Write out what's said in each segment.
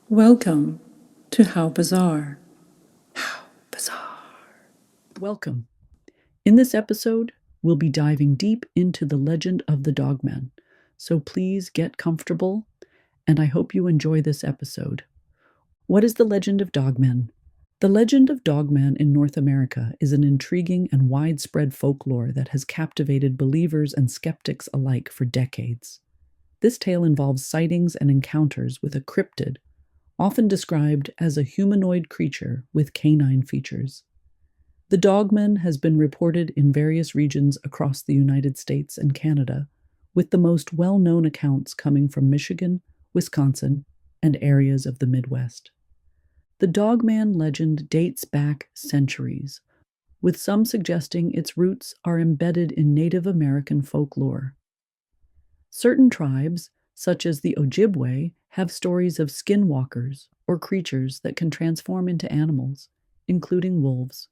Welcome to How Bizarre. How Bizarre. Welcome. In this episode, we'll be diving deep into the legend of the Dogman. So please get comfortable, and I hope you enjoy this episode. What is the legend of Dogman? The legend of Dogman in North America is an intriguing and widespread folklore that has captivated believers and skeptics alike for decades. This tale involves sightings and encounters with a cryptid, often described as a humanoid creature with canine features. The Dogman has been reported in various regions across the United States and Canada, with the most well-known accounts coming from Michigan, Wisconsin, and areas of the Midwest. The Dogman legend dates back centuries, with some suggesting its roots are embedded in Native American folklore. Certain tribes, such as the Ojibwe, have stories of skinwalkers, or creatures that can transform into animals, including wolves.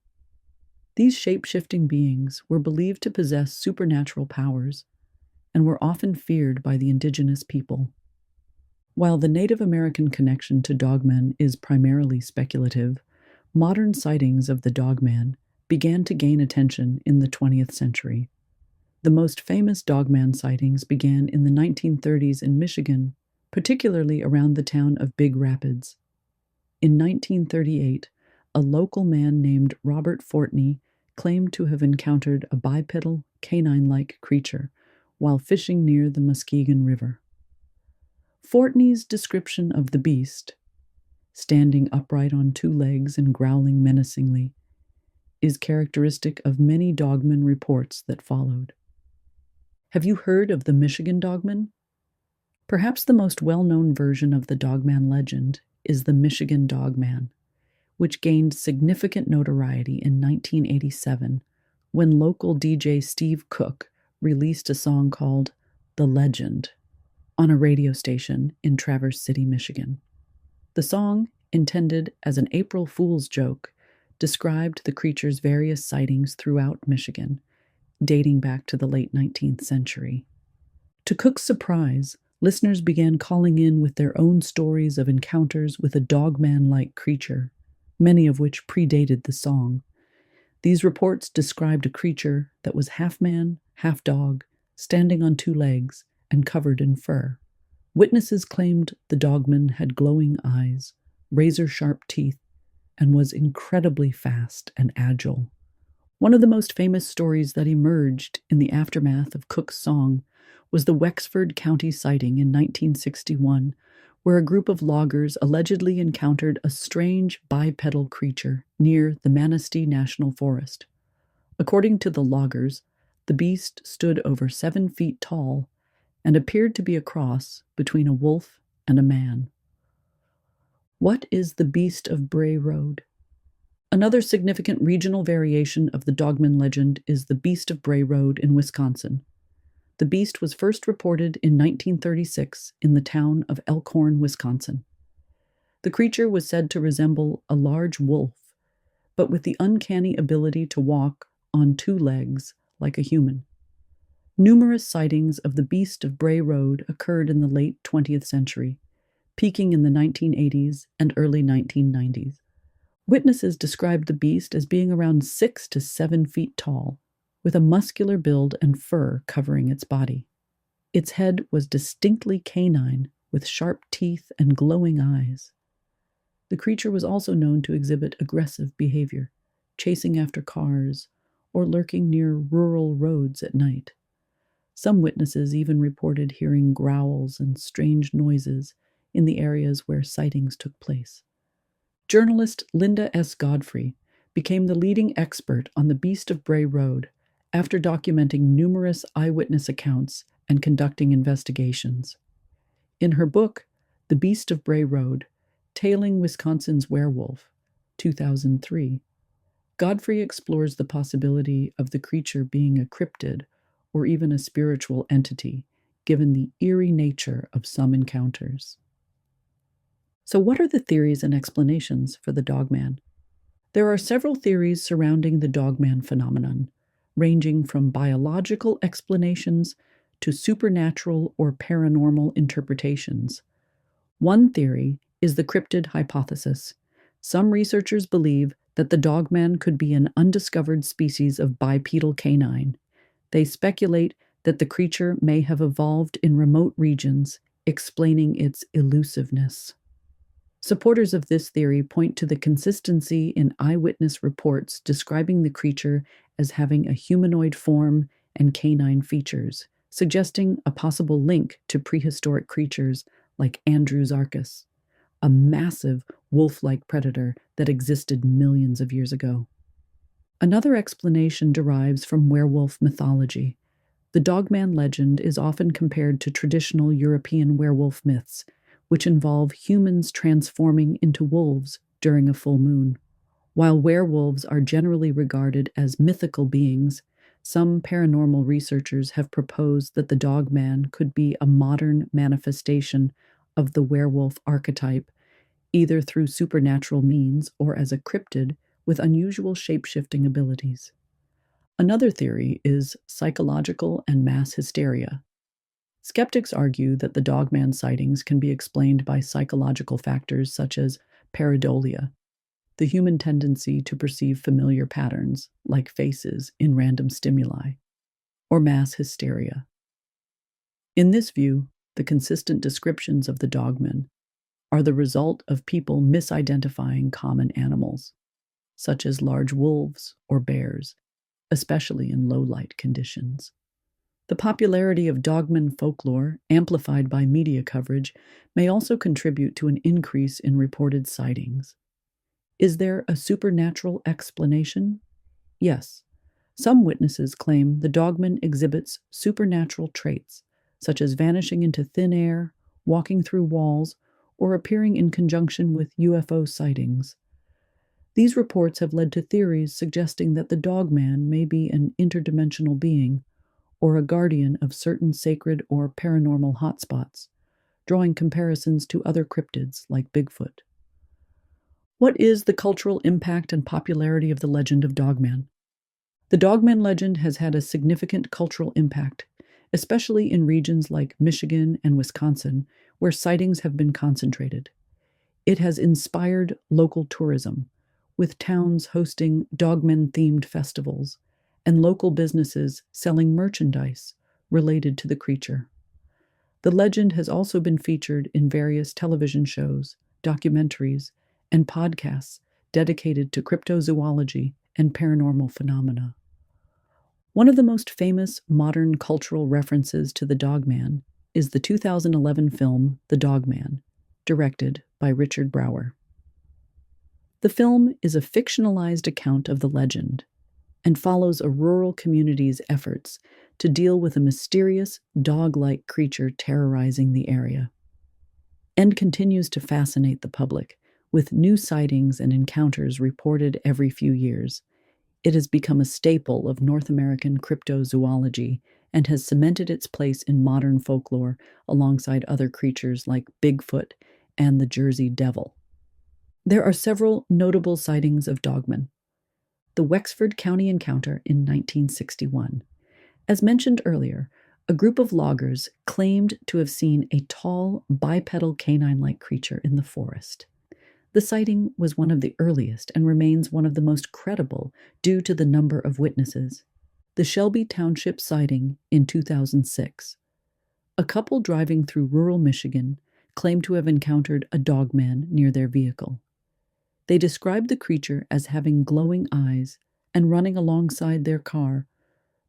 These shape-shifting beings were believed to possess supernatural powers and were often feared by the indigenous people. While the Native American connection to Dogman is primarily speculative, modern sightings of the Dogman began to gain attention in the 20th century. The most famous Dogman sightings began in the 1930s in Michigan, particularly around the town of Big Rapids. In 1938, a local man named Robert Fortney claimed to have encountered a bipedal, canine-like creature while fishing near the Muskegon River. Fortney's description of the beast, standing upright on two legs and growling menacingly, is characteristic of many Dogman reports that followed. Have you heard of the Michigan Dogman? Perhaps the most well-known version of the Dogman legend is the Michigan Dogman, which gained significant notoriety in 1987 when local DJ Steve Cook released a song called The Legend on a radio station in Traverse City, Michigan. The song, intended as an April Fool's joke, described the creature's various sightings throughout Michigan, dating back to the late 19th century. To Cook's surprise, listeners began calling in with their own stories of encounters with a Dogman-like creature, many of which predated the song. These reports described a creature that was half man, half dog, standing on two legs, and covered in fur. Witnesses claimed the Dogman had glowing eyes, razor-sharp teeth, and was incredibly fast and agile. One of the most famous stories that emerged in the aftermath of Cook's song was the Wexford County sighting in 1961, where a group of loggers allegedly encountered a strange bipedal creature near the Manistee National Forest. According to the loggers, the beast stood over 7 feet tall and appeared to be a cross between a wolf and a man. What is the Beast of Bray Road? Another significant regional variation of the Dogman legend is the Beast of Bray Road in Wisconsin. The beast was first reported in 1936 in the town of Elkhorn, Wisconsin. The creature was said to resemble a large wolf, but with the uncanny ability to walk on two legs like a human. Numerous sightings of the Beast of Bray Road occurred in the late 20th century, peaking in the 1980s and early 1990s. Witnesses described the beast as being around 6 to 7 feet tall, with a muscular build and fur covering its body. Its head was distinctly canine, with sharp teeth and glowing eyes. The creature was also known to exhibit aggressive behavior, chasing after cars or lurking near rural roads at night. Some witnesses even reported hearing growls and strange noises in the areas where sightings took place. Journalist Linda S. Godfrey became the leading expert on the Beast of Bray Road after documenting numerous eyewitness accounts and conducting investigations. In her book, The Beast of Bray Road, Tailing Wisconsin's Werewolf, 2003, Godfrey explores the possibility of the creature being a cryptid or even a spiritual entity, given the eerie nature of some encounters. So what are the theories and explanations for the Dogman? There are several theories surrounding the Dogman phenomenon, ranging from biological explanations to supernatural or paranormal interpretations. One theory is the cryptid hypothesis. Some researchers believe that the Dogman could be an undiscovered species of bipedal canine. They speculate that the creature may have evolved in remote regions, explaining its elusiveness. Supporters of this theory point to the consistency in eyewitness reports describing the creature as having a humanoid form and canine features, suggesting a possible link to prehistoric creatures like Andrewsarchus, a massive wolf-like predator that existed millions of years ago. Another explanation derives from werewolf mythology. The Dogman legend is often compared to traditional European werewolf myths, which involve humans transforming into wolves during a full moon. While werewolves are generally regarded as mythical beings, some paranormal researchers have proposed that the Dogman could be a modern manifestation of the werewolf archetype, either through supernatural means or as a cryptid with unusual shape-shifting abilities. Another theory is psychological and mass hysteria. Skeptics argue that the Dogman sightings can be explained by psychological factors such as pareidolia, the human tendency to perceive familiar patterns, like faces, in random stimuli, or mass hysteria. In this view, the consistent descriptions of the Dogman are the result of people misidentifying common animals, such as large wolves or bears, especially in low-light conditions. The popularity of Dogman folklore, amplified by media coverage, may also contribute to an increase in reported sightings. Is there a supernatural explanation? Yes. Some witnesses claim the Dogman exhibits supernatural traits, such as vanishing into thin air, walking through walls, or appearing in conjunction with UFO sightings. These reports have led to theories suggesting that the Dogman may be an interdimensional being or a guardian of certain sacred or paranormal hotspots, drawing comparisons to other cryptids like Bigfoot. What is the cultural impact and popularity of the legend of Dogman? The Dogman legend has had a significant cultural impact, especially in regions like Michigan and Wisconsin, where sightings have been concentrated. It has inspired local tourism, with towns hosting Dogman-themed festivals and local businesses selling merchandise related to the creature. The legend has also been featured in various television shows, documentaries, and podcasts dedicated to cryptozoology and paranormal phenomena. One of the most famous modern cultural references to the Dogman is the 2011 film The Dogman, directed by Richard Brower. The film is a fictionalized account of the legend and follows a rural community's efforts to deal with a mysterious dog-like creature terrorizing the area, and continues to fascinate the public with new sightings and encounters reported every few years. It has become a staple of North American cryptozoology and has cemented its place in modern folklore alongside other creatures like Bigfoot and the Jersey Devil. There are several notable sightings of Dogman. The Wexford County encounter in 1961. As mentioned earlier, a group of loggers claimed to have seen a tall, bipedal canine-like creature in the forest. The sighting was one of the earliest and remains one of the most credible due to the number of witnesses. The Shelby Township sighting in 2006. A couple driving through rural Michigan claimed to have encountered a Dogman near their vehicle. They described the creature as having glowing eyes and running alongside their car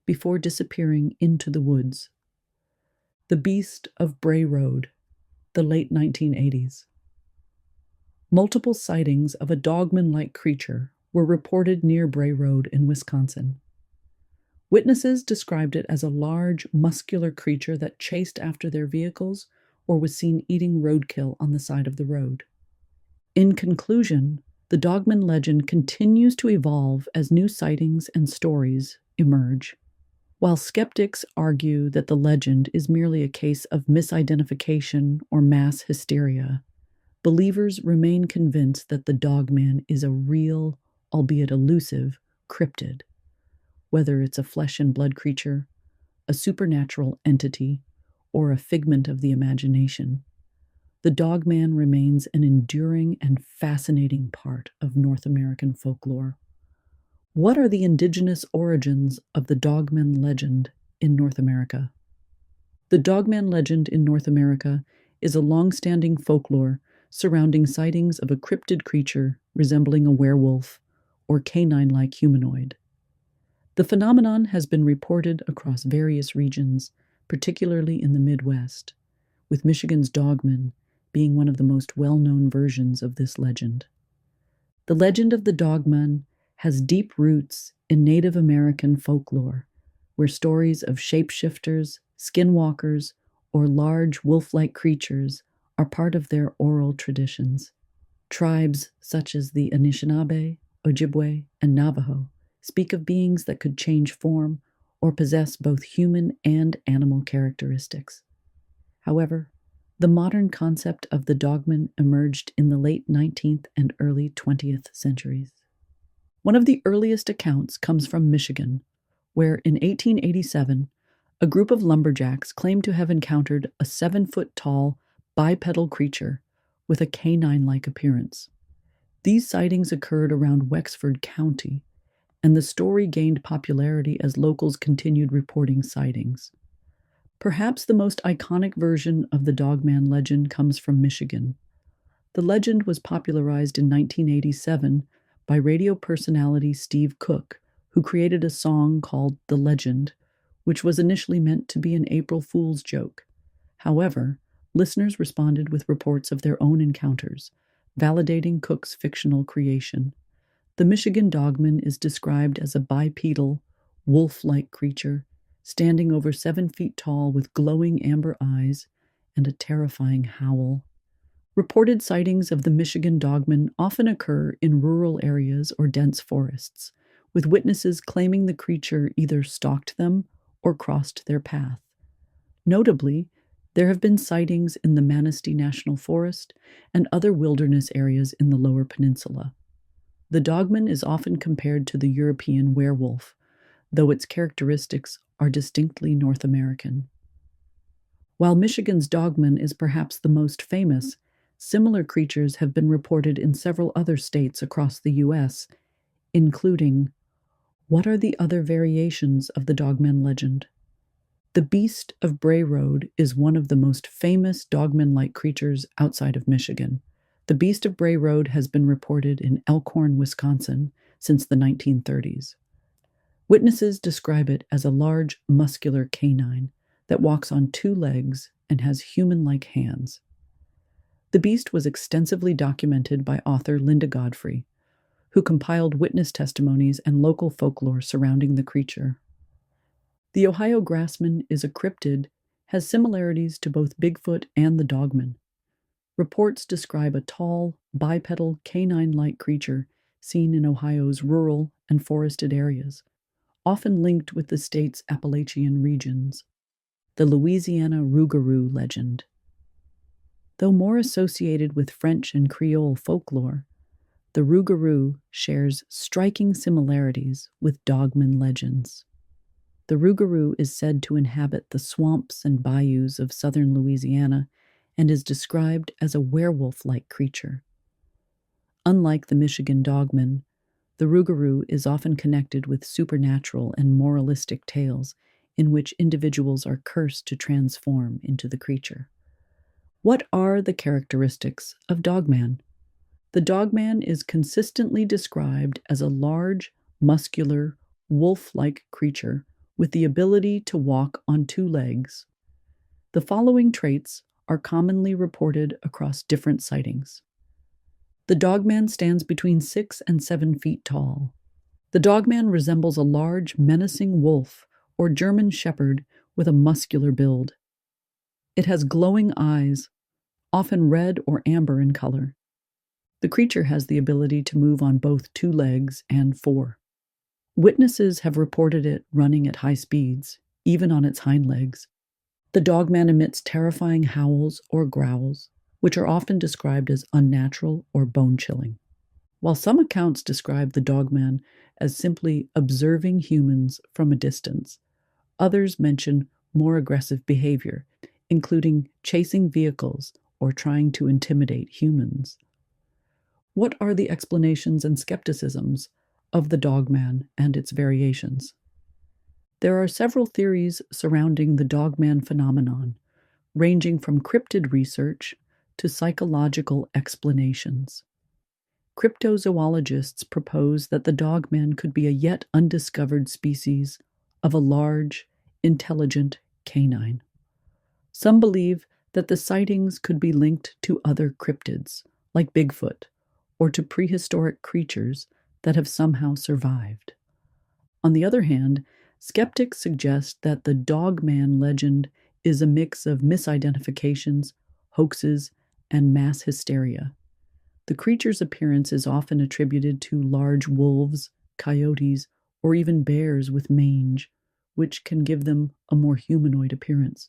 before disappearing into the woods. The Beast of Bray Road, the late 1980s. Multiple sightings of a Dogman-like creature were reported near Bray Road in Wisconsin. Witnesses described it as a large, muscular creature that chased after their vehicles or was seen eating roadkill on the side of the road. In conclusion, the Dogman legend continues to evolve as new sightings and stories emerge. While skeptics argue that the legend is merely a case of misidentification or mass hysteria, believers remain convinced that the Dogman is a real, albeit elusive, cryptid. Whether it's a flesh and blood creature, a supernatural entity, or a figment of the imagination, the Dogman remains an enduring and fascinating part of North American folklore. What are the indigenous origins of the Dogman legend in North America? The Dogman legend in North America is a long-standing folklore surrounding sightings of a cryptid creature resembling a werewolf or canine-like humanoid. The phenomenon has been reported across various regions, particularly in the Midwest, with Michigan's Dogman being one of the most well-known versions of this legend. The legend of the Dogman has deep roots in Native American folklore, where stories of shapeshifters, skinwalkers, or large wolf-like creatures are part of their oral traditions. Tribes such as the Anishinaabe, Ojibwe, and Navajo speak of beings that could change form or possess both human and animal characteristics. However, the modern concept of the Dogman emerged in the late 19th and early 20th centuries. One of the earliest accounts comes from Michigan, where in 1887, a group of lumberjacks claimed to have encountered a 7-foot-tall bipedal creature with a canine-like appearance. These sightings occurred around Wexford County, and the story gained popularity as locals continued reporting sightings. Perhaps the most iconic version of the Dogman legend comes from Michigan. The legend was popularized in 1987 by radio personality Steve Cook, who created a song called The Legend, which was initially meant to be an April Fool's joke. However, listeners responded with reports of their own encounters, validating Cook's fictional creation. The Michigan Dogman is described as a bipedal, wolf-like creature, standing over 7 feet tall with glowing amber eyes and a terrifying howl. Reported sightings of the Michigan Dogman often occur in rural areas or dense forests, with witnesses claiming the creature either stalked them or crossed their path. Notably, there have been sightings in the Manistee National Forest and other wilderness areas in the Lower Peninsula. The Dogman is often compared to the European werewolf, though its characteristics are distinctly North American. While Michigan's Dogman is perhaps the most famous, similar creatures have been reported in several other states across the U.S., including: what are the other variations of the Dogman legend? The Beast of Bray Road is one of the most famous Dogman-like creatures outside of Michigan. The Beast of Bray Road has been reported in Elkhorn, Wisconsin, since the 1930s. Witnesses describe it as a large, muscular canine that walks on 2 legs and has human-like hands. The beast was extensively documented by author Linda Godfrey, who compiled witness testimonies and local folklore surrounding the creature. The Ohio Grassman is a cryptid, has similarities to both Bigfoot and the Dogman. Reports describe a tall, bipedal, canine-like creature seen in Ohio's rural and forested areas, often linked with the state's Appalachian regions. The Louisiana Rougarou legend. Though more associated with French and Creole folklore, the Rougarou shares striking similarities with Dogman legends. The Rougarou is said to inhabit the swamps and bayous of southern Louisiana and is described as a werewolf-like creature. Unlike the Michigan Dogman, the Rougarou is often connected with supernatural and moralistic tales in which individuals are cursed to transform into the creature. What are the characteristics of Dogman? The Dogman is consistently described as a large, muscular, wolf-like creature with the ability to walk on 2 legs. The following traits are commonly reported across different sightings. The Dogman stands between 6 and 7 feet tall. The Dogman resembles a large, menacing wolf or German shepherd with a muscular build. It has glowing eyes, often red or amber in color. The creature has the ability to move on both 2 legs and 4. Witnesses have reported it running at high speeds, even on its hind legs. The Dogman emits terrifying howls or growls, which are often described as unnatural or bone-chilling. While some accounts describe the Dogman as simply observing humans from a distance, others mention more aggressive behavior, including chasing vehicles or trying to intimidate humans. What are the explanations and skepticisms of the Dogman and its variations? There are several theories surrounding the Dogman phenomenon, ranging from cryptid research to psychological explanations. Cryptozoologists propose that the Dogman could be a yet undiscovered species of a large, intelligent canine. Some believe that the sightings could be linked to other cryptids, like Bigfoot, or to prehistoric creatures that have somehow survived. On the other hand, skeptics suggest that the Dogman legend is a mix of misidentifications, hoaxes, and mass hysteria. The creature's appearance is often attributed to large wolves, coyotes, or even bears with mange, which can give them a more humanoid appearance.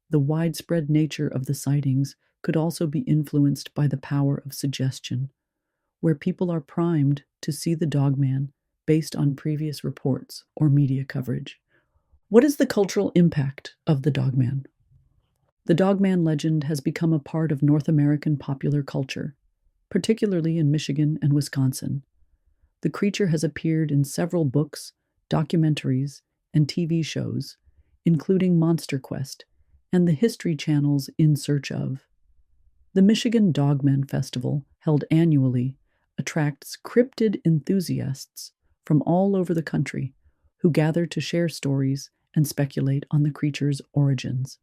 The widespread nature of the sightings could also be influenced by the power of suggestion, where people are primed to see the Dogman based on previous reports or media coverage. What is the cultural impact of the Dogman? The Dogman legend has become a part of North American popular culture, particularly in Michigan and Wisconsin. The creature has appeared in several books, documentaries, and TV shows, including Monster Quest and the History Channel's In Search Of. The Michigan Dogman Festival, held annually, attracts cryptid enthusiasts from all over the country who gather to share stories and speculate on the creature's origins.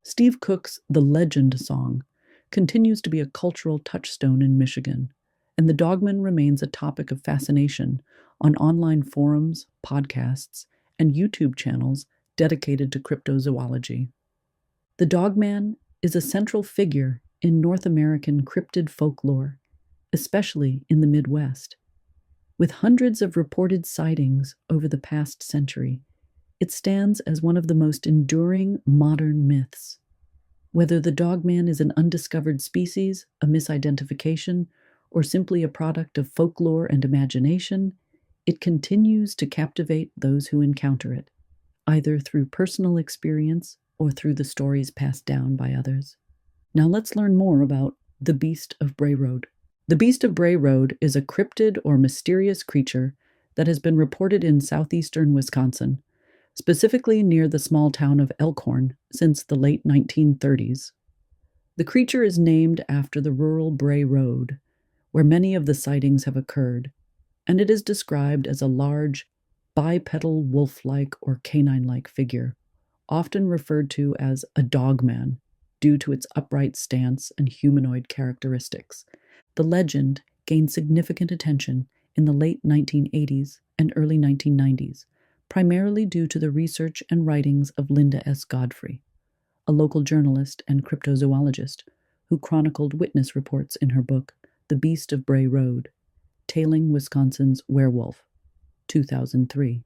Steve Cook's The Legend song continues to be a cultural touchstone in Michigan, and the Dogman remains a topic of fascination on online forums, podcasts, and YouTube channels dedicated to cryptozoology. The Dogman is a central figure in North American cryptid folklore, especially in the Midwest. With hundreds of reported sightings over the past century, it stands as one of the most enduring modern myths. Whether the Dogman is an undiscovered species, a misidentification, or simply a product of folklore and imagination, it continues to captivate those who encounter it, either through personal experience or through the stories passed down by others. Now let's learn more about the Beast of Bray Road. The Beast of Bray Road is a cryptid or mysterious creature that has been reported in southeastern Wisconsin, specifically near the small town of Elkhorn, since the late 1930s. The creature is named after the rural Bray Road, where many of the sightings have occurred, and it is described as a large, bipedal wolf-like or canine-like figure, often referred to as a dogman due to its upright stance and humanoid characteristics. The legend gained significant attention in the late 1980s and early 1990s, primarily due to the research and writings of Linda S. Godfrey, a local journalist and cryptozoologist who chronicled witness reports in her book, The Beast of Bray Road, Tailing Wisconsin's Werewolf, 2003.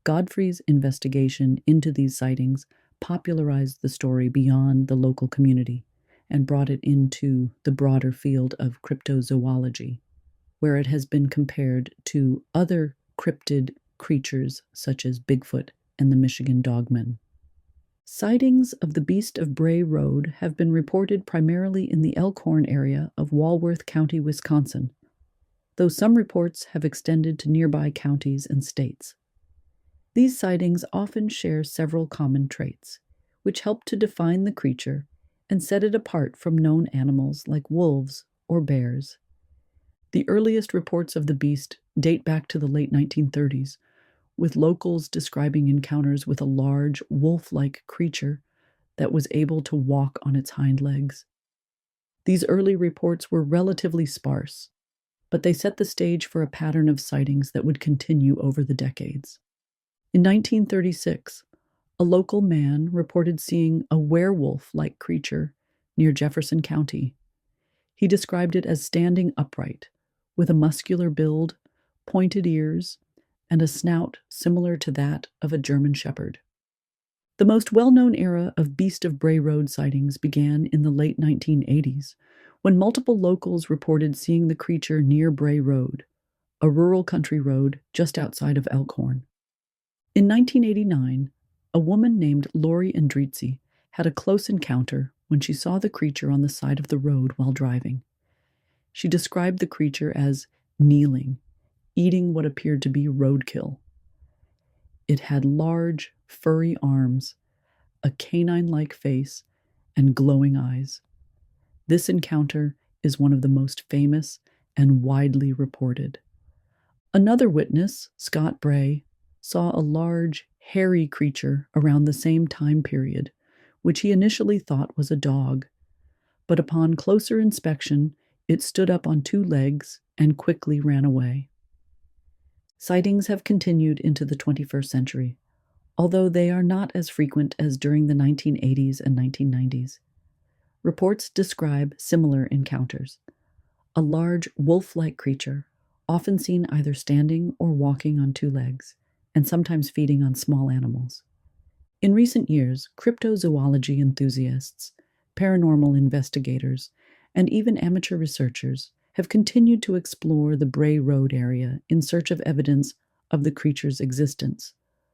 Godfrey's investigation into these sightings popularized the story beyond the local community and brought it into the broader field of cryptozoology, where it has been compared to other cryptid creatures such as Bigfoot and the Michigan Dogman. Sightings of the Beast of Bray Road have been reported primarily in the Elkhorn area of Walworth County, Wisconsin, though some reports have extended to nearby counties and states. These sightings often share several common traits, which help to define the creature and set it apart from known animals like wolves or bears. The earliest reports of the beast date back to the late 1930s, with locals describing encounters with a large, wolf-like creature that was able to walk on its hind legs. These early reports were relatively sparse, but they set the stage for a pattern of sightings that would continue over the decades. In 1936, a local man reported seeing a werewolf-like creature near Jefferson County. He described it as standing upright, with a muscular build, pointed ears, and a snout similar to that of a German shepherd. The most well-known era of Beast of Bray Road sightings began in the late 1980s, when multiple locals reported seeing the creature near Bray Road, a rural country road just outside of Elkhorn. In 1989, a woman named Lori Andrizzi had a close encounter when she saw the creature on the side of the road while driving. She described the creature as kneeling, eating what appeared to be roadkill. It had large, furry arms, a canine-like face, and glowing eyes. This encounter is one of the most famous and widely reported. Another witness, Scott Bray, saw a large, hairy creature around the same time period, which he initially thought was a dog. But upon closer inspection, it stood up on two legs and quickly ran away. Sightings have continued into the 21st century, although they are not as frequent as during the 1980s and 1990s. Reports describe similar encounters. A large wolf-like creature, often seen either standing or walking on two legs, and sometimes feeding on small animals. In recent years, cryptozoology enthusiasts, paranormal investigators, and even amateur researchers have continued to explore the Bray Road area in search of evidence of the creature's existence,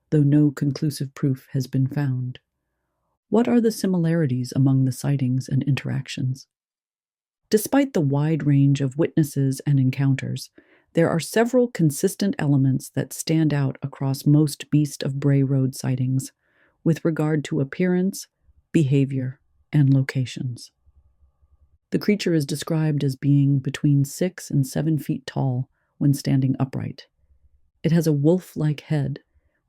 though no conclusive proof has been found. What are the similarities among the sightings and interactions? Despite the wide range of witnesses and encounters, there are several consistent elements that stand out across most Beast of Bray Road sightings with regard to appearance, behavior, and locations. The creature is described as being between 6 and 7 feet tall when standing upright. It has a wolf-like head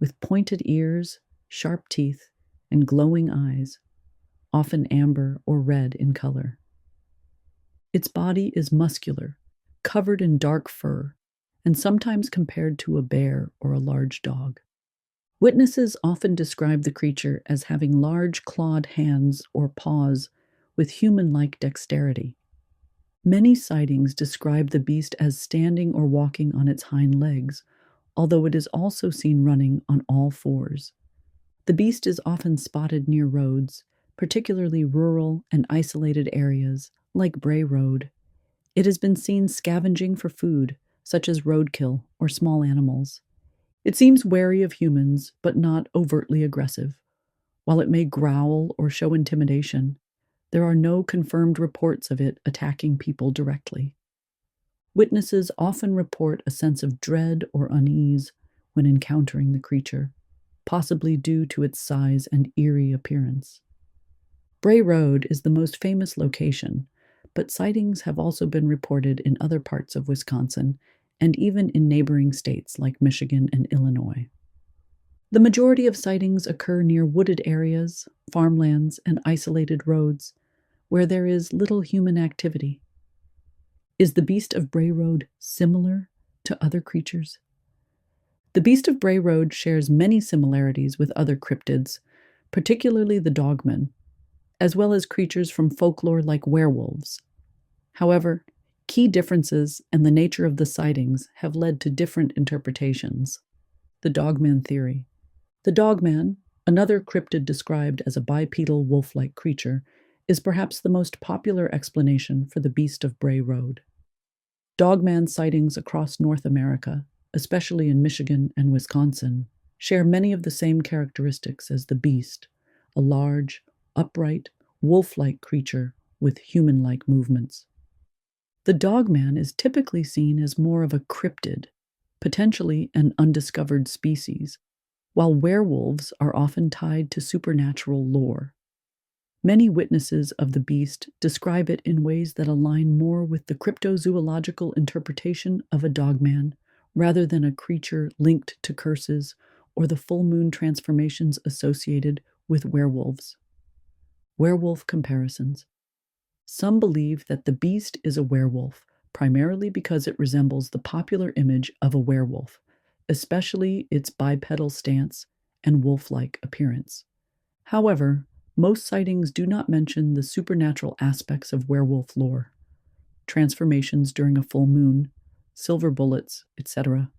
with pointed ears, sharp teeth, and glowing eyes, often amber or red in color. Its body is muscular, covered in dark fur, and sometimes compared to a bear or a large dog. Witnesses often describe the creature as having large clawed hands or paws with human-like dexterity. Many sightings describe the beast as standing or walking on its hind legs, although it is also seen running on all fours. The beast is often spotted near roads, particularly rural and isolated areas like Bray Road. It has been seen scavenging for food, such as roadkill or small animals. It seems wary of humans, but not overtly aggressive. While it may growl or show intimidation, there are no confirmed reports of it attacking people directly. Witnesses often report a sense of dread or unease when encountering the creature, possibly due to its size and eerie appearance. Bray Road is the most famous location, but sightings have also been reported in other parts of Wisconsin and even in neighboring states like Michigan and Illinois. The majority of sightings occur near wooded areas, farmlands, and isolated roads, where there is little human activity. Is the Beast of Bray Road similar to other creatures? The Beast of Bray Road shares many similarities with other cryptids, particularly the Dogman, as well as creatures from folklore like werewolves. However, key differences and the nature of the sightings have led to different interpretations. The Dogman theory. The Dogman, another cryptid described as a bipedal wolf-like creature, is perhaps the most popular explanation for the Beast of Bray Road. Dogman sightings across North America, especially in Michigan and Wisconsin, share many of the same characteristics as the beast, a large, upright, wolf-like creature with human-like movements. The Dogman is typically seen as more of a cryptid, potentially an undiscovered species, while werewolves are often tied to supernatural lore. Many witnesses of the beast describe it in ways that align more with the cryptozoological interpretation of a dogman rather than a creature linked to curses or the full moon transformations associated with werewolves. Werewolf comparisons. Some believe that the beast is a werewolf, primarily because it resembles the popular image of a werewolf, especially its bipedal stance and wolf-like appearance. However, most sightings do not mention the supernatural aspects of werewolf lore, transformations during a full moon, silver bullets, etc.,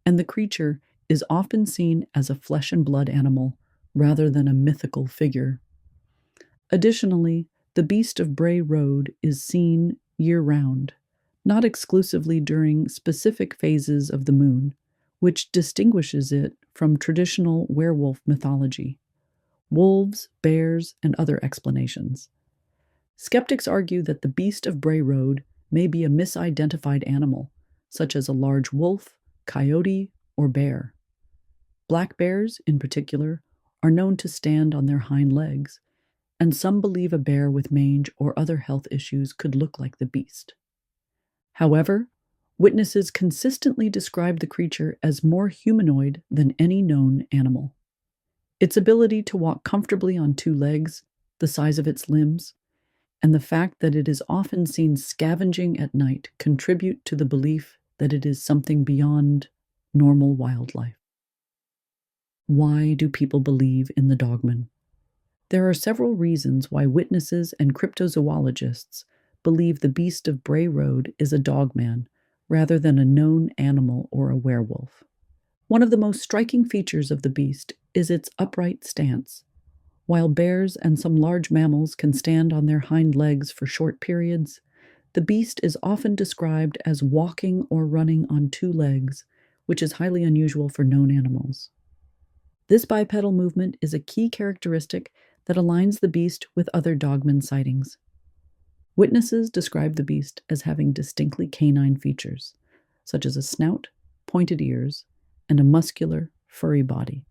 and the creature is often seen as a flesh and blood animal rather than a mythical figure. Additionally, the Beast of Bray Road is seen year-round, not exclusively during specific phases of the moon, which distinguishes it from traditional werewolf mythology. Wolves, bears, and other explanations. Skeptics argue that the beast of Bray Road may be a misidentified animal, such as a large wolf, coyote, or bear. Black bears, in particular, are known to stand on their hind legs, and some believe a bear with mange or other health issues could look like the beast. However, witnesses consistently describe the creature as more humanoid than any known animal. Its ability to walk comfortably on two legs, the size of its limbs, and the fact that it is often seen scavenging at night contribute to the belief that it is something beyond normal wildlife. Why do people believe in the Dogman? There are several reasons why witnesses and cryptozoologists believe the beast of Bray Road is a dogman rather than a known animal or a werewolf. One of the most striking features of the beast is its upright stance. While bears and some large mammals can stand on their hind legs for short periods, the beast is often described as walking or running on two legs, which is highly unusual for known animals. This bipedal movement is a key characteristic that aligns the beast with other dogman sightings. Witnesses describe the beast as having distinctly canine features, such as a snout, pointed ears, and a muscular, furry body.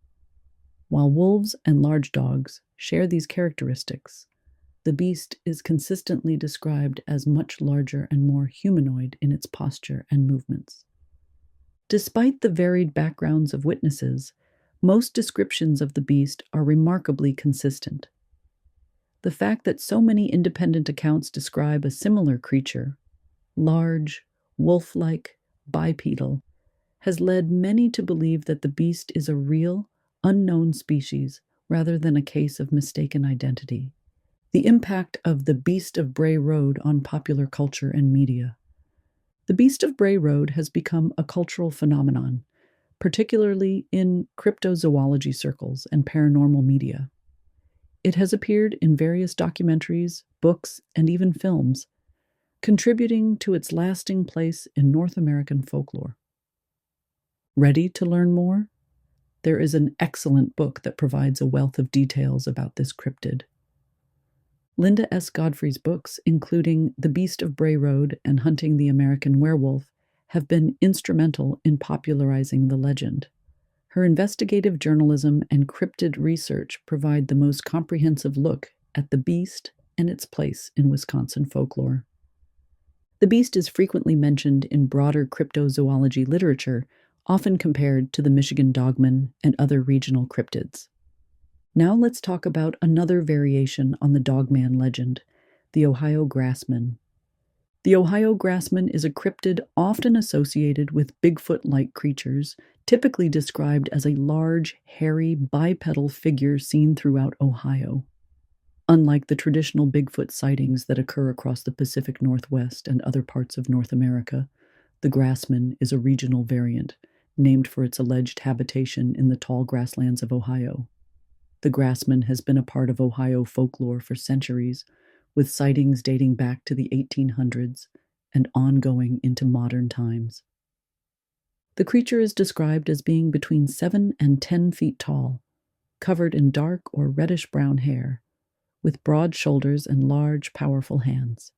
While wolves and large dogs share these characteristics, the beast is consistently described as much larger and more humanoid in its posture and movements. Despite the varied backgrounds of witnesses, most descriptions of the beast are remarkably consistent. The fact that so many independent accounts describe a similar creature, large, wolf-like, bipedal, has led many to believe that the beast is a real, unknown species rather than a case of mistaken identity. The impact of the Beast of Bray Road on popular culture and media. The Beast of Bray Road has become a cultural phenomenon, particularly in cryptozoology circles and paranormal media. It has appeared in various documentaries, books, and even films, contributing to its lasting place in North American folklore. Ready to learn more? There is an excellent book that provides a wealth of details about this cryptid. Linda S. Godfrey's books, including The Beast of Bray Road and Hunting the American Werewolf, have been instrumental in popularizing the legend. Her investigative journalism and cryptid research provide the most comprehensive look at the beast and its place in Wisconsin folklore. The beast is frequently mentioned in broader cryptozoology literature, often compared to the Michigan dogman and other regional cryptids. Now let's talk about another variation on the dogman legend, the Ohio grassman. The Ohio grassman is a cryptid often associated with Bigfoot-like creatures, typically described as a large, hairy, bipedal figure seen throughout Ohio. Unlike the traditional Bigfoot sightings that occur across the Pacific Northwest and other parts of North America, the grassman is a regional variant, named for its alleged habitation in the tall grasslands of Ohio. The grassman has been a part of Ohio folklore for centuries, with sightings dating back to the 1800s and ongoing into modern times. The creature is described as being between 7 and 10 feet tall, covered in dark or reddish-brown hair, with broad shoulders and large, powerful hands.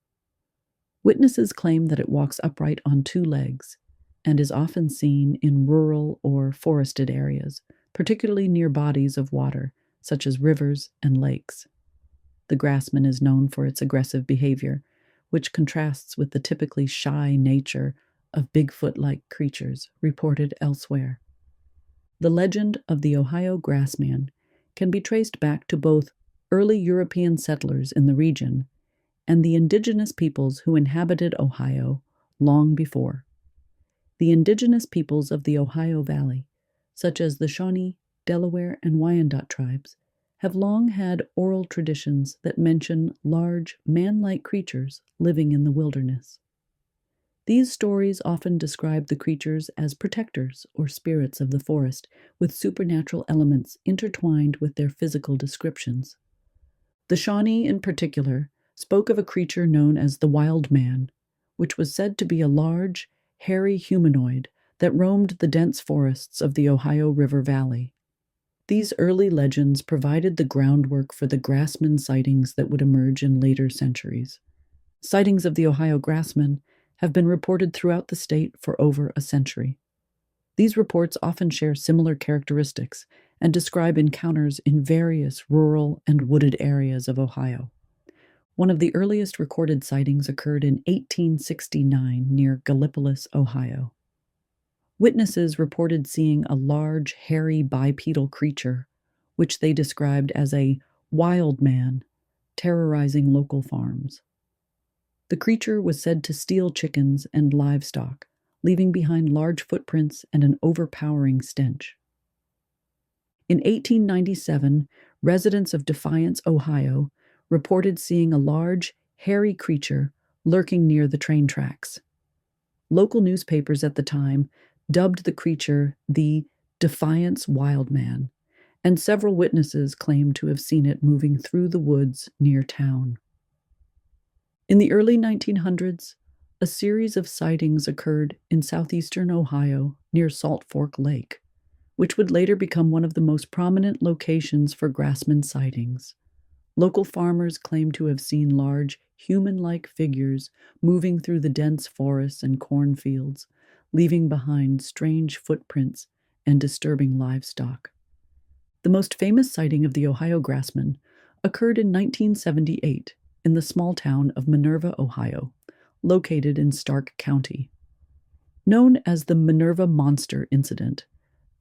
Witnesses claim that it walks upright on two legs and is often seen in rural or forested areas, particularly near bodies of water, such as rivers and lakes. The grassman is known for its aggressive behavior, which contrasts with the typically shy nature of Bigfoot-like creatures reported elsewhere. The legend of the Ohio grassman can be traced back to both early European settlers in the region and the indigenous peoples who inhabited Ohio long before. The indigenous peoples of the Ohio Valley, such as the Shawnee, Delaware, and Wyandot tribes, have long had oral traditions that mention large, man-like creatures living in the wilderness. These stories often describe the creatures as protectors or spirits of the forest, with supernatural elements intertwined with their physical descriptions. The Shawnee, in particular, spoke of a creature known as the Wild Man, which was said to be a large, hairy humanoid that roamed the dense forests of the Ohio River Valley. These early legends provided the groundwork for the grassman sightings that would emerge in later centuries. Sightings of the Ohio grassman have been reported throughout the state for over a century. These reports often share similar characteristics and describe encounters in various rural and wooded areas of Ohio. One of the earliest recorded sightings occurred in 1869 near Gallipolis, Ohio. Witnesses reported seeing a large, hairy bipedal creature, which they described as a wild man, terrorizing local farms. The creature was said to steal chickens and livestock, leaving behind large footprints and an overpowering stench. In 1897, residents of Defiance, Ohio, reported seeing a large, hairy creature lurking near the train tracks. Local newspapers at the time dubbed the creature the Defiance Wild Man, and several witnesses claimed to have seen it moving through the woods near town. In the early 1900s, a series of sightings occurred in southeastern Ohio near Salt Fork Lake, which would later become one of the most prominent locations for grassman sightings. Local farmers claimed to have seen large, human-like figures moving through the dense forests and cornfields, leaving behind strange footprints and disturbing livestock. The most famous sighting of the Ohio grassman occurred in 1978 in the small town of Minerva, Ohio, located in Stark County. Known as the Minerva Monster Incident,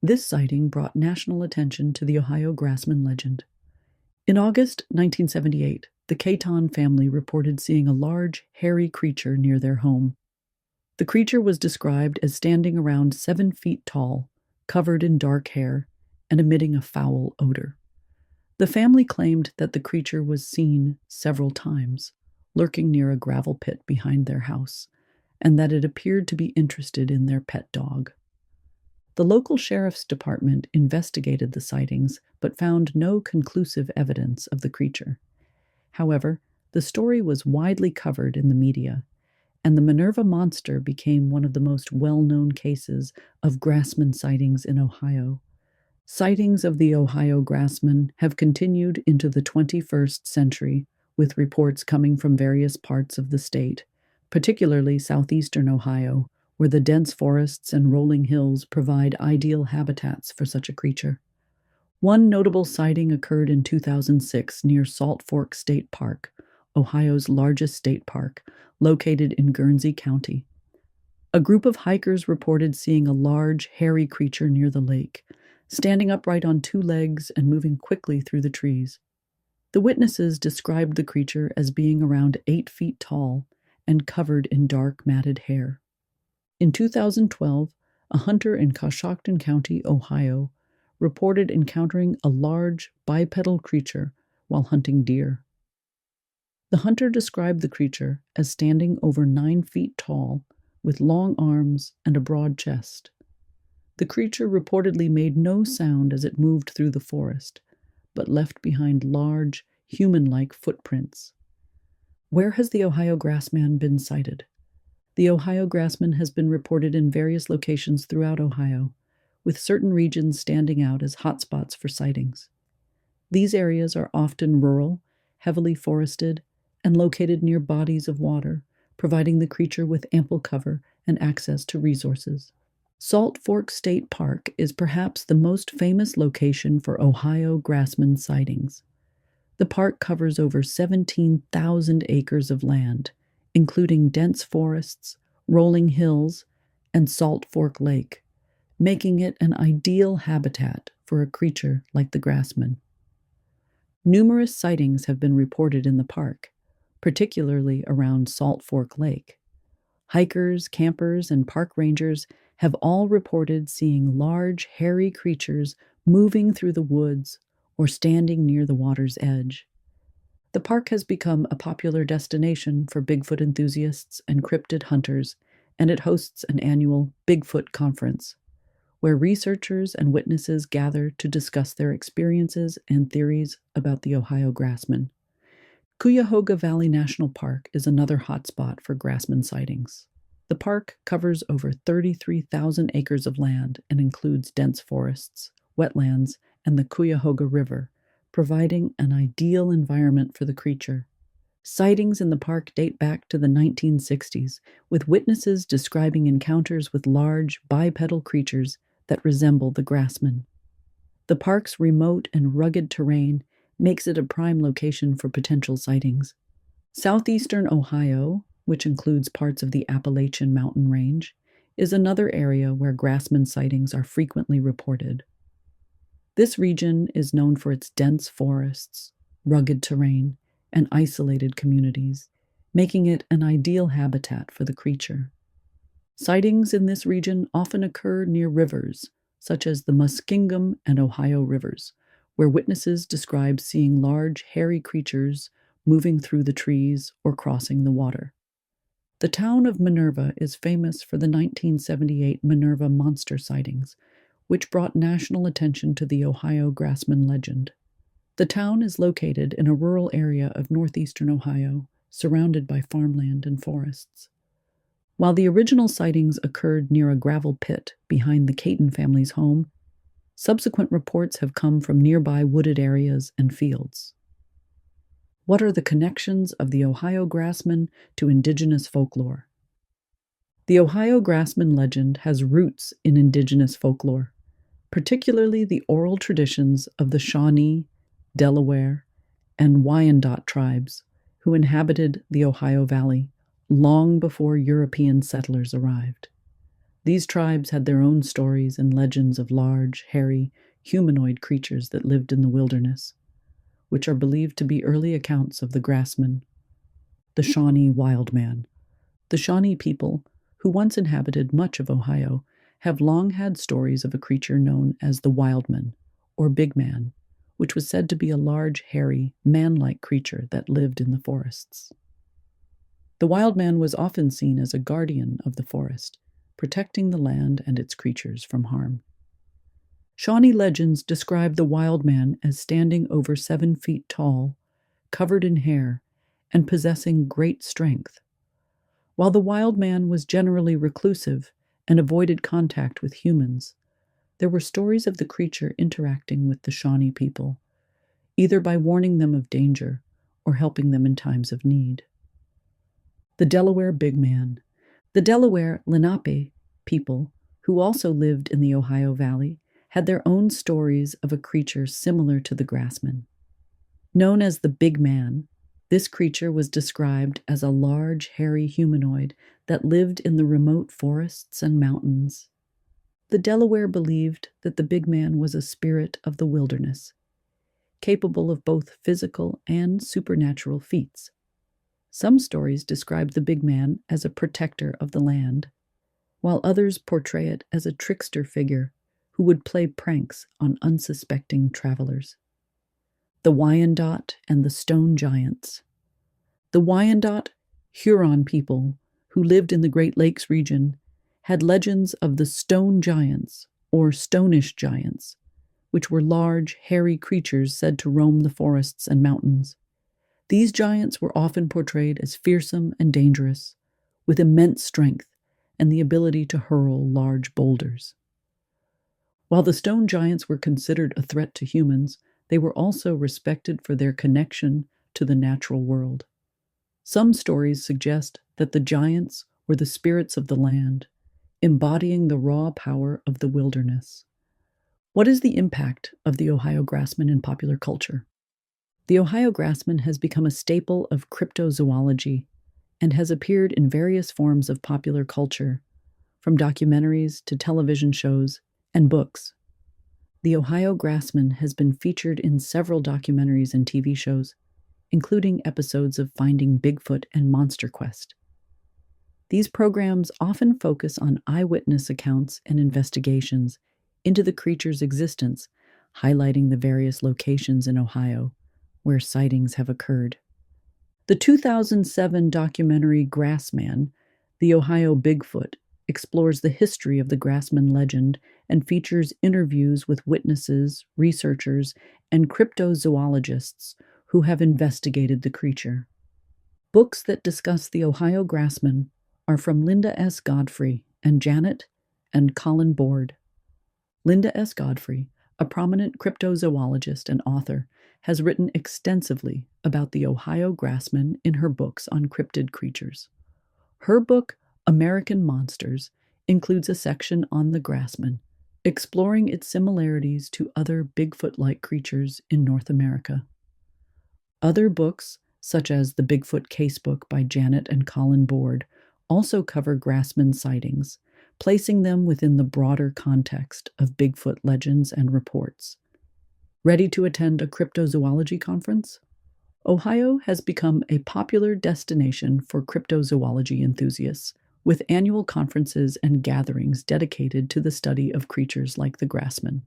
this sighting brought national attention to the Ohio grassman legend. In August 1978, the Caton family reported seeing a large, hairy creature near their home. The creature was described as standing around 7 feet tall, covered in dark hair, and emitting a foul odor. The family claimed that the creature was seen several times, lurking near a gravel pit behind their house, and that it appeared to be interested in their pet dog. The local sheriff's department investigated the sightings but found no conclusive evidence of the creature. However, the story was widely covered in the media, and the Minerva monster became one of the most well-known cases of grassman sightings in Ohio. Sightings of the Ohio grassman have continued into the 21st century, with reports coming from various parts of the state, particularly southeastern Ohio, where the dense forests and rolling hills provide ideal habitats for such a creature. One notable sighting occurred in 2006 near Salt Fork State Park, Ohio's largest state park, located in Guernsey County. A group of hikers reported seeing a large, hairy creature near the lake, standing upright on 2 legs and moving quickly through the trees. The witnesses described the creature as being around 8 feet tall and covered in dark, matted hair. In 2012, a hunter in Coshocton County, Ohio, reported encountering a large, bipedal creature while hunting deer. The hunter described the creature as standing over 9 feet tall, with long arms and a broad chest. The creature reportedly made no sound as it moved through the forest, but left behind large, human-like footprints. Where has the Ohio grassman been sighted? The Ohio grassman has been reported in various locations throughout Ohio, with certain regions standing out as hotspots for sightings. These areas are often rural, heavily forested, and located near bodies of water, providing the creature with ample cover and access to resources. Salt Fork State Park is perhaps the most famous location for Ohio grassman sightings. The park covers over 17,000 acres of land, including dense forests, rolling hills, and Salt Fork Lake, making it an ideal habitat for a creature like the grassman. Numerous sightings have been reported in the park, particularly around Salt Fork Lake. Hikers, campers, and park rangers have all reported seeing large, hairy creatures moving through the woods or standing near the water's edge. The park has become a popular destination for Bigfoot enthusiasts and cryptid hunters, and it hosts an annual Bigfoot Conference, where researchers and witnesses gather to discuss their experiences and theories about the Ohio grassman. Cuyahoga Valley National Park is another hotspot for grassman sightings. The park covers over 33,000 acres of land and includes dense forests, wetlands, and the Cuyahoga River, providing an ideal environment for the creature. Sightings in the park date back to the 1960s, with witnesses describing encounters with large bipedal creatures that resemble the grassman. The park's remote and rugged terrain makes it a prime location for potential sightings. Southeastern Ohio, which includes parts of the Appalachian Mountain Range, is another area where grassman sightings are frequently reported. This region is known for its dense forests, rugged terrain, and isolated communities, making it an ideal habitat for the creature. Sightings in this region often occur near rivers, such as the Muskingum and Ohio rivers, where witnesses describe seeing large, hairy creatures moving through the trees or crossing the water. The town of Minerva is famous for the 1978 Minerva monster sightings, which brought national attention to the Ohio grassman legend. The town is located in a rural area of northeastern Ohio, surrounded by farmland and forests. While the original sightings occurred near a gravel pit behind the Caton family's home, subsequent reports have come from nearby wooded areas and fields. What are the connections of the Ohio grassman to indigenous folklore? The Ohio grassman legend has roots in indigenous folklore, particularly the oral traditions of the Shawnee, Delaware, and Wyandot tribes who inhabited the Ohio Valley long before European settlers arrived. These tribes had their own stories and legends of large, hairy, humanoid creatures that lived in the wilderness, which are believed to be early accounts of the grassman. The Shawnee Wild Man. The Shawnee people, who once inhabited much of Ohio, have long had stories of a creature known as the Wildman, or Big Man, which was said to be a large, hairy, man-like creature that lived in the forests. The wild man was often seen as a guardian of the forest, protecting the land and its creatures from harm. Shawnee legends describe the wild man as standing over 7 feet tall, covered in hair, and possessing great strength. While the wild man was generally reclusive and avoided contact with humans, there were stories of the creature interacting with the Shawnee people, either by warning them of danger or helping them in times of need. The Delaware Big Man. The Delaware Lenape people, who also lived in the Ohio Valley, had their own stories of a creature similar to the grassman. Known as the Big Man, this creature was described as a large, hairy humanoid that lived in the remote forests and mountains. The Delaware believed that the Big Man was a spirit of the wilderness, capable of both physical and supernatural feats. Some stories describe the Big Man as a protector of the land, while others portray it as a trickster figure who would play pranks on unsuspecting travelers. The Wyandot and the Stone Giants. The Wyandot Huron people who lived in the Great Lakes region had legends of the Stone Giants, or Stonish Giants, which were large, hairy creatures said to roam the forests and mountains. These giants were often portrayed as fearsome and dangerous, with immense strength and the ability to hurl large boulders. While the stone giants were considered a threat to humans, they were also respected for their connection to the natural world. Some stories suggest that the giants were the spirits of the land, embodying the raw power of the wilderness. What is the impact of the Ohio grassman in popular culture? The Ohio grassman has become a staple of cryptozoology and has appeared in various forms of popular culture, from documentaries to television shows and books. The Ohio grassman has been featured in several documentaries and TV shows, including episodes of Finding Bigfoot and Monster Quest. These programs often focus on eyewitness accounts and investigations into the creature's existence, highlighting the various locations in Ohio where sightings have occurred. The 2007 documentary Grassman, The Ohio Bigfoot, explores the history of the grassman legend and features interviews with witnesses, researchers, and cryptozoologists who have investigated the creature. Books that discuss the Ohio grassman are from Linda S. Godfrey and Janet and Colin Board. Linda S. Godfrey, a prominent cryptozoologist and author, has written extensively about the Ohio grassman in her books on cryptid creatures. Her book, American Monsters, includes a section on the grassman, exploring its similarities to other Bigfoot-like creatures in North America. Other books, such as the Bigfoot Casebook by Janet and Colin Board, also cover grassman sightings, placing them within the broader context of Bigfoot legends and reports. Ready to attend a cryptozoology conference? Ohio has become a popular destination for cryptozoology enthusiasts, with annual conferences and gatherings dedicated to the study of creatures like the grassman.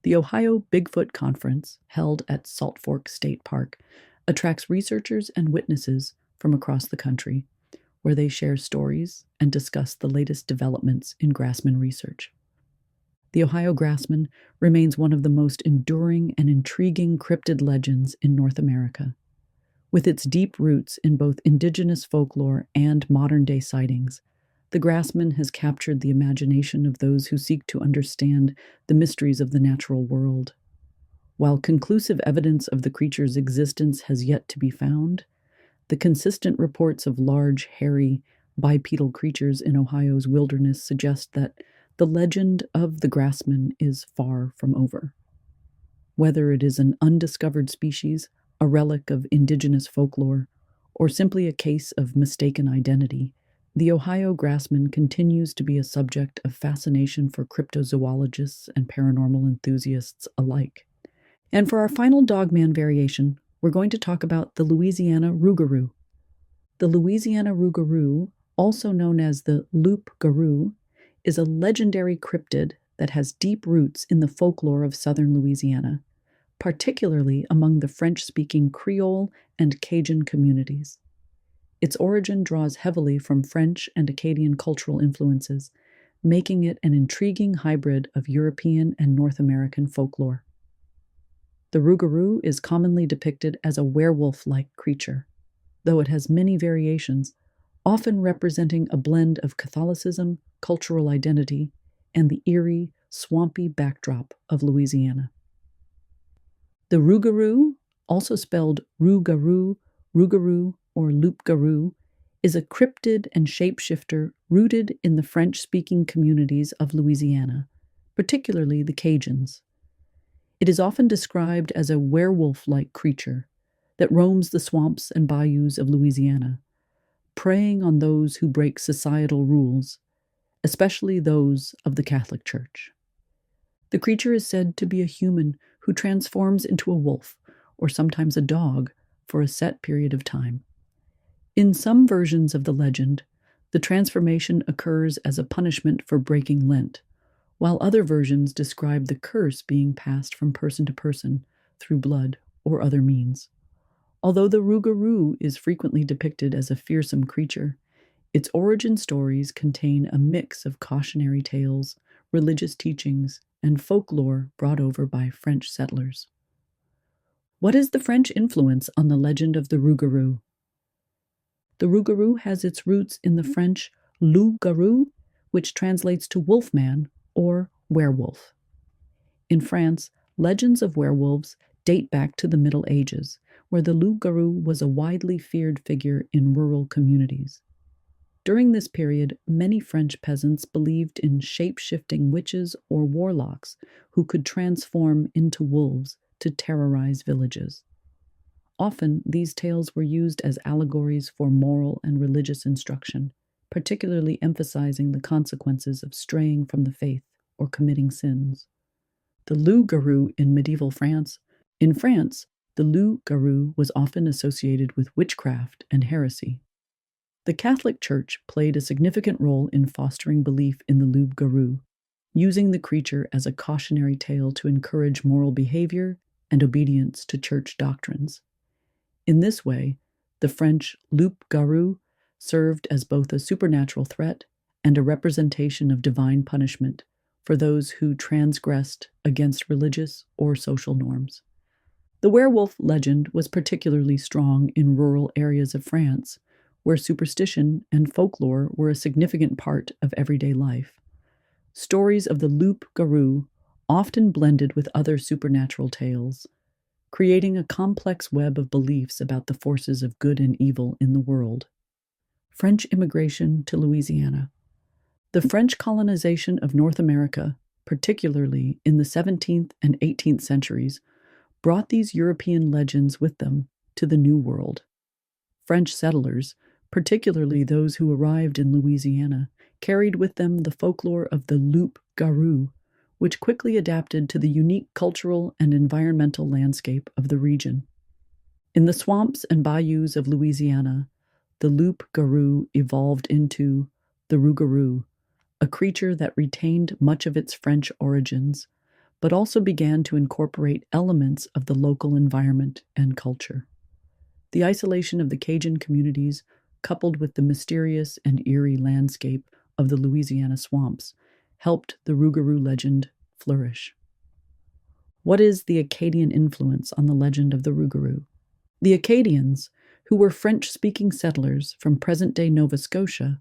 The Ohio Bigfoot Conference, held at Salt Fork State Park, attracts researchers and witnesses from across the country, where they share stories and discuss the latest developments in grassman research. The Ohio grassman remains one of the most enduring and intriguing cryptid legends in North America. With its deep roots in both indigenous folklore and modern-day sightings, the grassman has captured the imagination of those who seek to understand the mysteries of the natural world. While conclusive evidence of the creature's existence has yet to be found, the consistent reports of large, hairy, bipedal creatures in Ohio's wilderness suggest that the legend of the grassman is far from over. Whether it is an undiscovered species, a relic of indigenous folklore, or simply a case of mistaken identity, the Ohio grassman continues to be a subject of fascination for cryptozoologists and paranormal enthusiasts alike. And for our final Dogman variation, we're going to talk about the Louisiana rougarou. The Louisiana rougarou, also known as the loup-garou, is a legendary cryptid that has deep roots in the folklore of southern Louisiana, particularly among the French-speaking Creole and Cajun communities. Its origin draws heavily from French and Acadian cultural influences, making it an intriguing hybrid of European and North American folklore. The rougarou is commonly depicted as a werewolf-like creature, though it has many variations, often representing a blend of Catholicism, cultural identity, and the eerie, swampy backdrop of Louisiana. The rougarou, also spelled rougarou, rougarou, or loup-garou, is a cryptid and shapeshifter rooted in the French-speaking communities of Louisiana, particularly the Cajuns. It is often described as a werewolf-like creature that roams the swamps and bayous of Louisiana, preying on those who break societal rules, especially those of the Catholic Church. The creature is said to be a human who transforms into a wolf, or sometimes a dog, for a set period of time. In some versions of the legend, the transformation occurs as a punishment for breaking Lent, while other versions describe the curse being passed from person to person through blood or other means. Although the rougarou is frequently depicted as a fearsome creature, its origin stories contain a mix of cautionary tales, religious teachings, and folklore brought over by French settlers. What is the French influence on the legend of the rougarou? The rougarou has its roots in the French loup-garou, which translates to wolfman or werewolf. In France, legends of werewolves date back to the Middle Ages, where the loup-garou was a widely feared figure in rural communities. During this period, many French peasants believed in shape-shifting witches or warlocks who could transform into wolves to terrorize villages. Often, these tales were used as allegories for moral and religious instruction, particularly emphasizing the consequences of straying from the faith or committing sins. The loup-garou in medieval France. In France, the loup-garou was often associated with witchcraft and heresy. The Catholic Church played a significant role in fostering belief in the loup-garou, using the creature as a cautionary tale to encourage moral behavior and obedience to church doctrines. In this way, the French loup-garou served as both a supernatural threat and a representation of divine punishment for those who transgressed against religious or social norms. The werewolf legend was particularly strong in rural areas of France, where superstition and folklore were a significant part of everyday life. Stories of the loup-garou often blended with other supernatural tales, creating a complex web of beliefs about the forces of good and evil in the world. French immigration to Louisiana. The French colonization of North America, particularly in the 17th and 18th centuries, brought these European legends with them to the New World. French settlers, particularly those who arrived in Louisiana, carried with them the folklore of the loup-garou, which quickly adapted to the unique cultural and environmental landscape of the region. In the swamps and bayous of Louisiana, the loup-garou evolved into the rougarou, a creature that retained much of its French origins, but also began to incorporate elements of the local environment and culture. The isolation of the Cajun communities, coupled with the mysterious and eerie landscape of the Louisiana swamps, helped the rougarou legend flourish. What is the Acadian influence on the legend of the rougarou? The Acadians, who were French-speaking settlers from present-day Nova Scotia,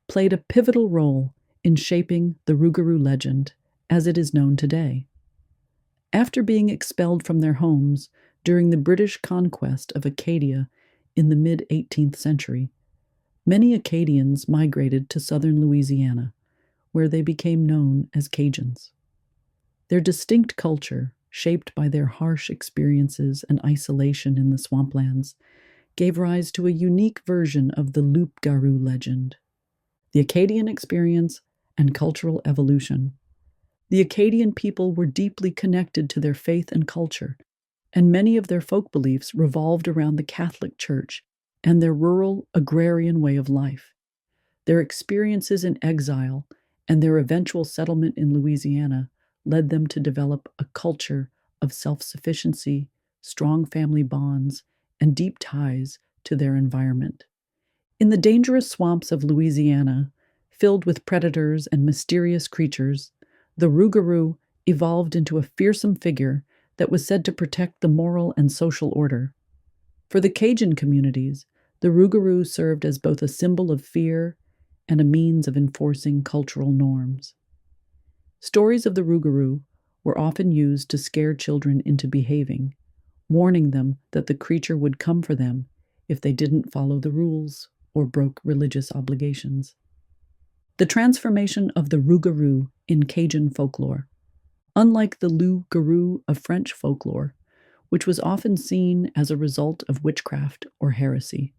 played a pivotal role in shaping the rougarou legend as it is known today. After being expelled from their homes during the British conquest of Acadia in the mid-18th century, many Acadians migrated to southern Louisiana, where they became known as Cajuns. Their distinct culture, shaped by their harsh experiences and isolation in the swamplands, gave rise to a unique version of the loup-garou legend. The Acadian experience and cultural evolution. The Acadian people were deeply connected to their faith and culture, and many of their folk beliefs revolved around the Catholic Church and their rural agrarian way of life. Their experiences in exile and their eventual settlement in Louisiana led them to develop a culture of self-sufficiency, strong family bonds, and deep ties to their environment. In the dangerous swamps of Louisiana, filled with predators and mysterious creatures, the rougarou evolved into a fearsome figure that was said to protect the moral and social order. For the Cajun communities, the rougarou served as both a symbol of fear and a means of enforcing cultural norms. Stories of the rougarou were often used to scare children into behaving, warning them that the creature would come for them if they didn't follow the rules or broke religious obligations. The transformation of the rougarou in Cajun folklore. Unlike the loup-garou of French folklore, which was often seen as a result of witchcraft or heresy,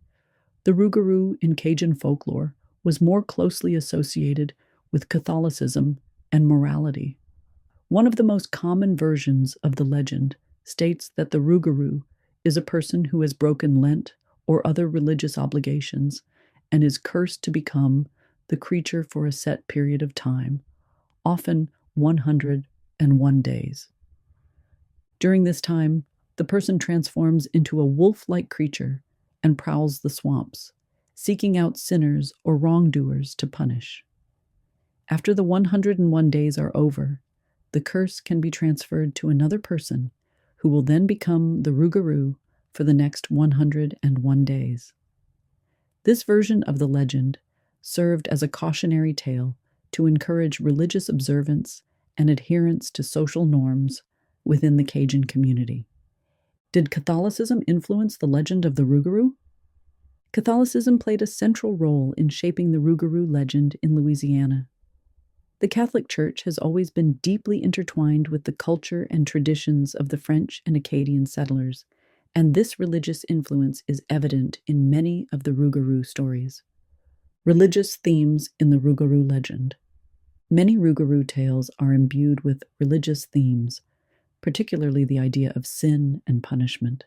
the rougarou in Cajun folklore was more closely associated with Catholicism and morality. One of the most common versions of the legend states that the rougarou is a person who has broken Lent or other religious obligations and is cursed to become the creature for a set period of time, often 101 days. During this time, the person transforms into a wolf-like creature and prowls the swamps, seeking out sinners or wrongdoers to punish. After the 101 days are over, the curse can be transferred to another person who will then become the rougarou for the next 101 days. This version of the legend served as a cautionary tale to encourage religious observance and adherence to social norms within the Cajun community. Did Catholicism influence the legend of the rougarou? Catholicism played a central role in shaping the rougarou legend in Louisiana. The Catholic Church has always been deeply intertwined with the culture and traditions of the French and Acadian settlers, and this religious influence is evident in many of the rougarou stories. Religious themes in the rougarou legend. Many rougarou tales are imbued with religious themes, particularly the idea of sin and punishment.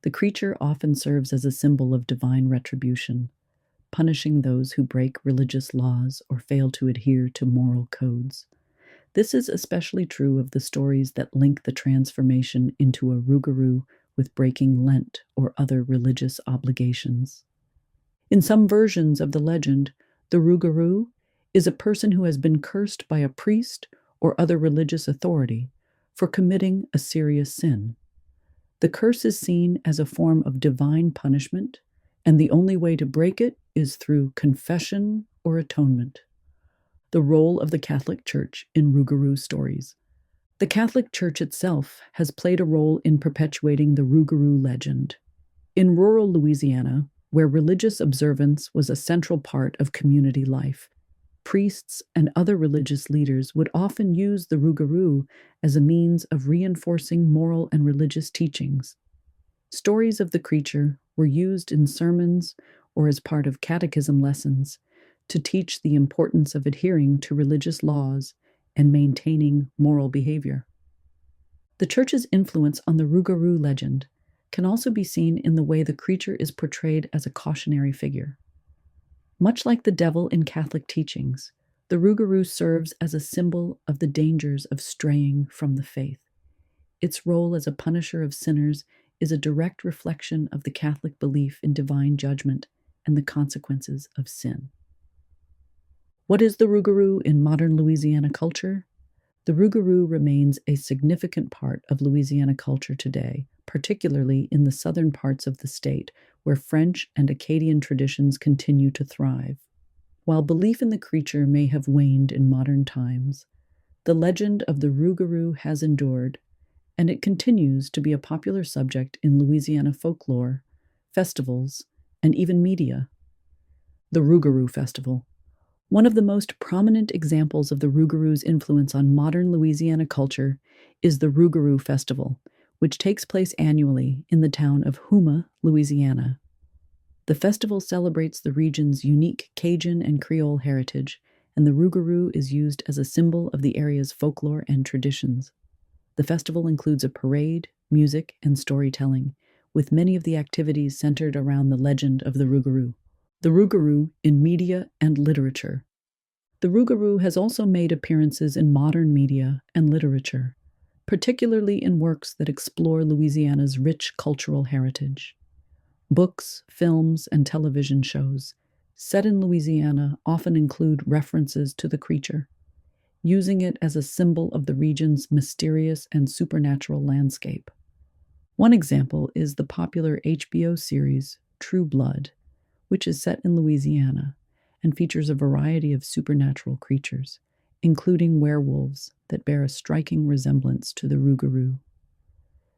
The creature often serves as a symbol of divine retribution, punishing those who break religious laws or fail to adhere to moral codes. This is especially true of the stories that link the transformation into a rougarou with breaking Lent or other religious obligations. In some versions of the legend, the rougarou is a person who has been cursed by a priest or other religious authority for committing a serious sin. The curse is seen as a form of divine punishment, and the only way to break it is through confession or atonement. The role of the Catholic Church in rougarou stories. The Catholic Church itself has played a role in perpetuating the Rougarou legend. In rural Louisiana, where religious observance was a central part of community life, priests and other religious leaders would often use the Rougarou as a means of reinforcing moral and religious teachings. Stories of the creature were used in sermons or as part of catechism lessons to teach the importance of adhering to religious laws and maintaining moral behavior. The Church's influence on the Rougarou legend can also be seen in the way the creature is portrayed as a cautionary figure. Much like the devil in Catholic teachings, the Rougarou serves as a symbol of the dangers of straying from the faith. Its role as a punisher of sinners is a direct reflection of the Catholic belief in divine judgment and the consequences of sin. What is the Rougarou in modern Louisiana culture? The Rougarou remains a significant part of Louisiana culture today, particularly in the southern parts of the state, where French and Acadian traditions continue to thrive. While belief in the creature may have waned in modern times, the legend of the Rougarou has endured, and it continues to be a popular subject in Louisiana folklore, festivals, and even media. The Rougarou Festival. One of the most prominent examples of the Rougarou's influence on modern Louisiana culture is the Rougarou Festival, which takes place annually in the town of Houma, Louisiana. The festival celebrates the region's unique Cajun and Creole heritage, and the Rougarou is used as a symbol of the area's folklore and traditions. The festival includes a parade, music, and storytelling, with many of the activities centered around the legend of the Rougarou. The Rougarou in media and literature. The Rougarou has also made appearances in modern media and literature, particularly in works that explore Louisiana's rich cultural heritage. Books, films, and television shows set in Louisiana often include references to the creature, using it as a symbol of the region's mysterious and supernatural landscape. One example is the popular HBO series True Blood, which is set in Louisiana and features a variety of supernatural creatures, including werewolves that bear a striking resemblance to the Rougarou.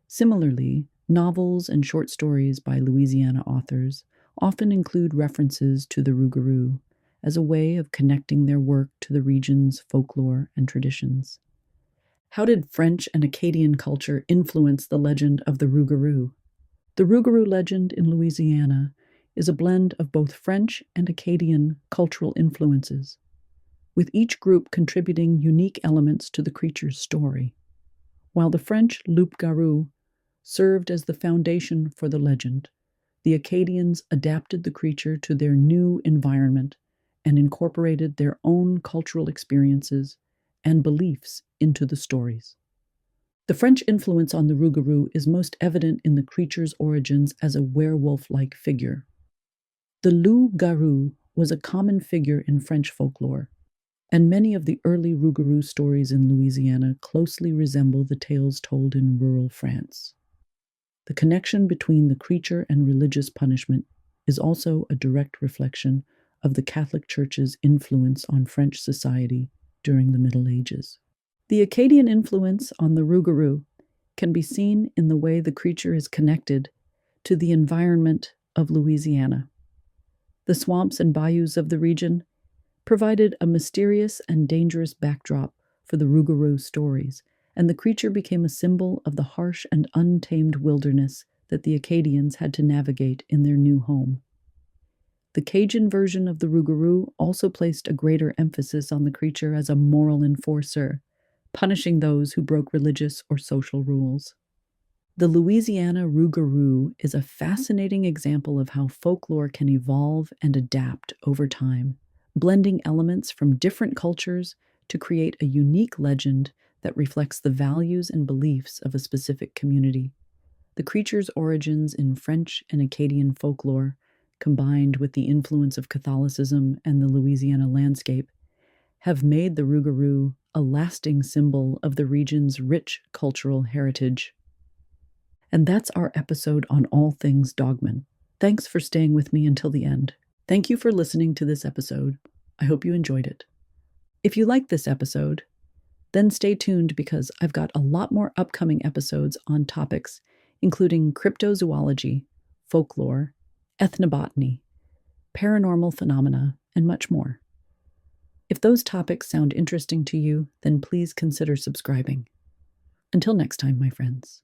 Similarly, novels and short stories by Louisiana authors often include references to the Rougarou as a way of connecting their work to the region's folklore and traditions. How did French and Acadian culture influence the legend of the Rougarou? The Rougarou legend in Louisiana is a blend of both French and Acadian cultural influences, with each group contributing unique elements to the creature's story. While the French loup-garou served as the foundation for the legend, the Acadians adapted the creature to their new environment and incorporated their own cultural experiences and beliefs into the stories. The French influence on the Rougarou is most evident in the creature's origins as a werewolf-like figure. The loup-garou was a common figure in French folklore, and many of the early Rougarou stories in Louisiana closely resemble the tales told in rural France. The connection between the creature and religious punishment is also a direct reflection of the Catholic Church's influence on French society during the Middle Ages. The Acadian influence on the Rougarou can be seen in the way the creature is connected to the environment of Louisiana. The swamps and bayous of the region provided a mysterious and dangerous backdrop for the Rougarou stories, and the creature became a symbol of the harsh and untamed wilderness that the Acadians had to navigate in their new home. The Cajun version of the Rougarou also placed a greater emphasis on the creature as a moral enforcer, punishing those who broke religious or social rules. The Louisiana Rougarou is a fascinating example of how folklore can evolve and adapt over time, blending elements from different cultures to create a unique legend that reflects the values and beliefs of a specific community. The creature's origins in French and Acadian folklore, combined with the influence of Catholicism and the Louisiana landscape, have made the Rougarou a lasting symbol of the region's rich cultural heritage. And that's our episode on all things Dogman. Thanks for staying with me until the end. Thank you for listening to this episode. I hope you enjoyed it. If you liked this episode, Then stay tuned because I've got a lot more upcoming episodes on topics including cryptozoology, folklore, ethnobotany, paranormal phenomena, and much more. If those topics sound interesting to you, then please consider subscribing. Until next time, my friends.